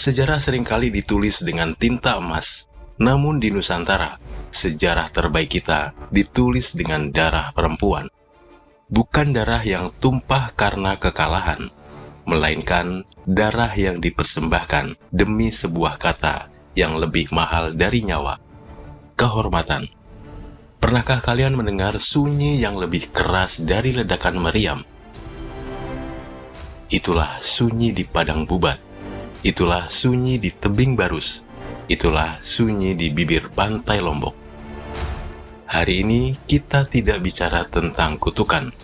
Sejarah seringkali ditulis dengan tinta emas, namun di Nusantara, sejarah terbaik kita ditulis dengan darah perempuan. Bukan darah yang tumpah karena kekalahan, melainkan darah yang dipersembahkan demi sebuah kata yang lebih mahal dari nyawa, kehormatan. Pernahkah kalian mendengar sunyi yang lebih keras dari ledakan meriam? Itulah sunyi di Padang Bubat. Itulah sunyi di tebing Barus. Itulah sunyi di bibir pantai Lombok. Hari ini kita tidak bicara tentang kutukan.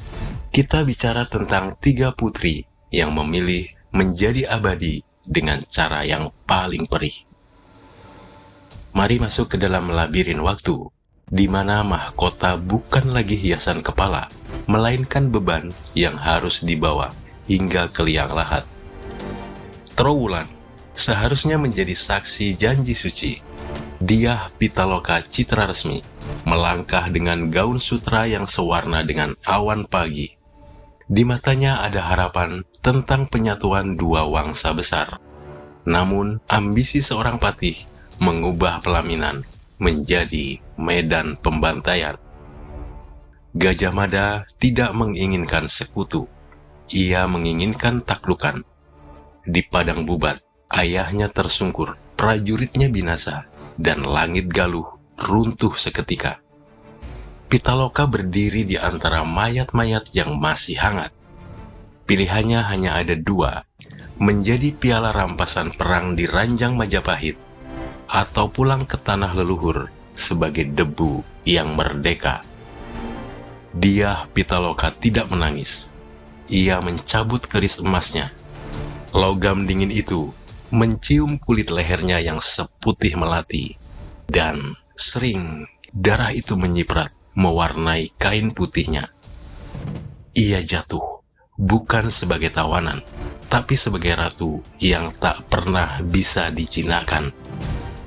Kita bicara tentang 3 putri yang memilih menjadi abadi dengan cara yang paling perih. Mari masuk ke dalam labirin waktu, di mana mahkota bukan lagi hiasan kepala, melainkan beban yang harus dibawa hingga ke liang lahat. Trowulan seharusnya menjadi saksi janji suci. Dyah Pitaloka Citra Resmi melangkah dengan gaun sutra yang sewarna dengan awan pagi. Di matanya ada harapan tentang penyatuan 2 wangsa besar. Namun, ambisi seorang patih mengubah pelaminan menjadi medan pembantaian. Gajah Mada tidak menginginkan sekutu. Ia menginginkan taklukan. Di Padang Bubat, ayahnya tersungkur, prajuritnya binasa, dan langit Galuh runtuh seketika. Pitaloka berdiri di antara mayat-mayat yang masih hangat. Pilihannya hanya ada 2, menjadi piala rampasan perang di ranjang Majapahit, atau pulang ke tanah leluhur sebagai debu yang merdeka. Dyah Pitaloka tidak menangis. Ia mencabut keris emasnya. Logam dingin itu mencium kulit lehernya yang seputih melati, dan sering darah itu menyiprat mewarnai kain putihnya. Ia jatuh, bukan sebagai tawanan, tapi sebagai ratu yang tak pernah bisa dijinakan.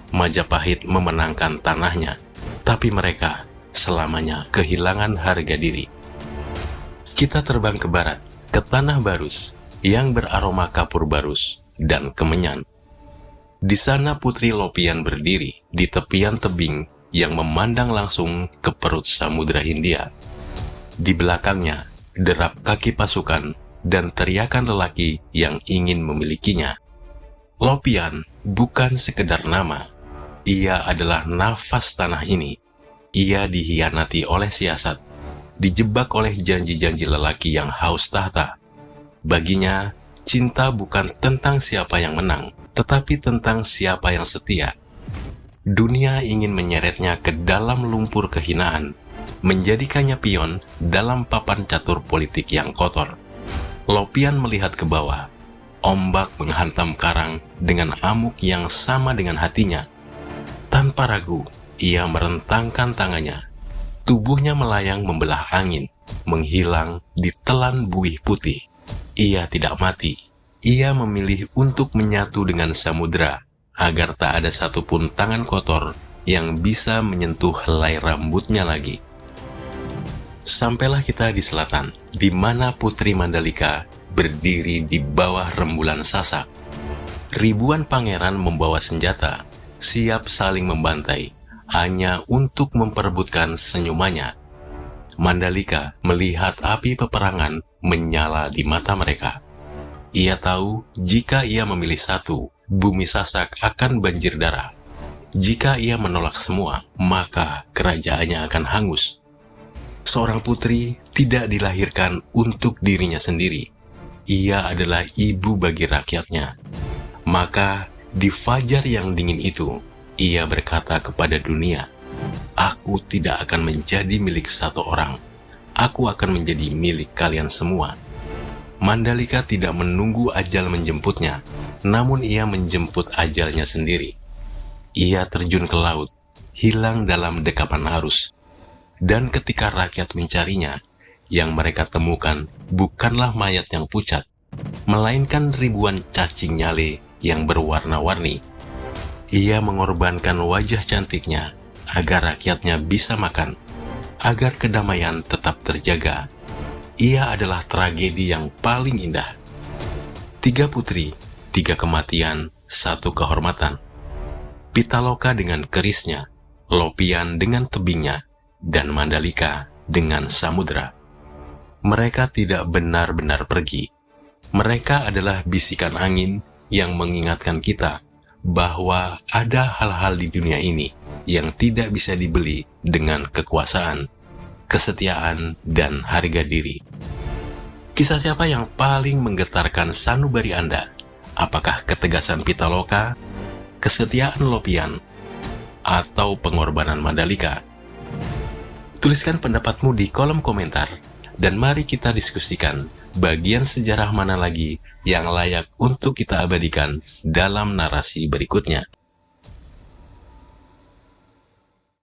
Majapahit memenangkan tanahnya, tapi mereka selamanya kehilangan harga diri. Kita terbang ke barat, ke tanah Barus, yang beraroma kapur barus dan kemenyan. Di sana Putri Lopian berdiri di tepian tebing yang memandang langsung ke perut Samudra Hindia. Di belakangnya, derap kaki pasukan dan teriakan lelaki yang ingin memilikinya. Lopian bukan sekedar nama. Ia adalah nafas tanah ini. Ia dihianati oleh siasat, dijebak oleh janji-janji lelaki yang haus tahta. Baginya, cinta bukan tentang siapa yang menang, tetapi tentang siapa yang setia. Dunia ingin menyeretnya ke dalam lumpur kehinaan, menjadikannya pion dalam papan catur politik yang kotor. Lopian melihat ke bawah. Ombak menghantam karang dengan amuk yang sama dengan hatinya. Tanpa ragu, ia merentangkan tangannya. Tubuhnya melayang membelah angin, menghilang di telan buih putih. Ia tidak mati. Ia memilih untuk menyatu dengan samudra, agar tak ada satupun tangan kotor yang bisa menyentuh helai rambutnya lagi. Sampailah kita di selatan, di mana Putri Mandalika berdiri di bawah rembulan Sasak. Ribuan pangeran membawa senjata, siap saling membantai, hanya untuk memperebutkan senyumannya. Mandalika melihat api peperangan menyala di mata mereka. Ia tahu jika ia memilih satu, bumi Sasak akan banjir darah. Jika ia menolak semua, maka kerajaannya akan hangus. Seorang putri tidak dilahirkan untuk dirinya sendiri. Ia adalah ibu bagi rakyatnya. Maka di fajar yang dingin itu, ia berkata kepada dunia, "Aku tidak akan menjadi milik satu orang. Aku akan menjadi milik kalian semua." Mandalika tidak menunggu ajal menjemputnya, namun ia menjemput ajalnya sendiri. Ia terjun ke laut, hilang dalam dekapan arus. Dan ketika rakyat mencarinya, yang mereka temukan bukanlah mayat yang pucat, melainkan ribuan cacing nyale yang berwarna-warni. Ia mengorbankan wajah cantiknya agar rakyatnya bisa makan, agar kedamaian tetap terjaga. Ia adalah tragedi yang paling indah. 3 putri, 3 kematian satu kehormatan. Pitaloka dengan kerisnya, Lopian dengan tebingnya, dan Mandalika dengan samudera. Mereka tidak benar-benar pergi. Mereka adalah bisikan angin yang mengingatkan kita bahwa ada hal-hal di dunia ini yang tidak bisa dibeli dengan kekuasaan, kesetiaan, dan harga diri. Kisah siapa yang paling menggetarkan sanubari Anda? Apakah ketegasan Pitaloka, kesetiaan Lopian, atau pengorbanan Mandalika? Tuliskan pendapatmu di kolom komentar, dan mari kita diskusikan bagian sejarah mana lagi yang layak untuk kita abadikan dalam narasi berikutnya.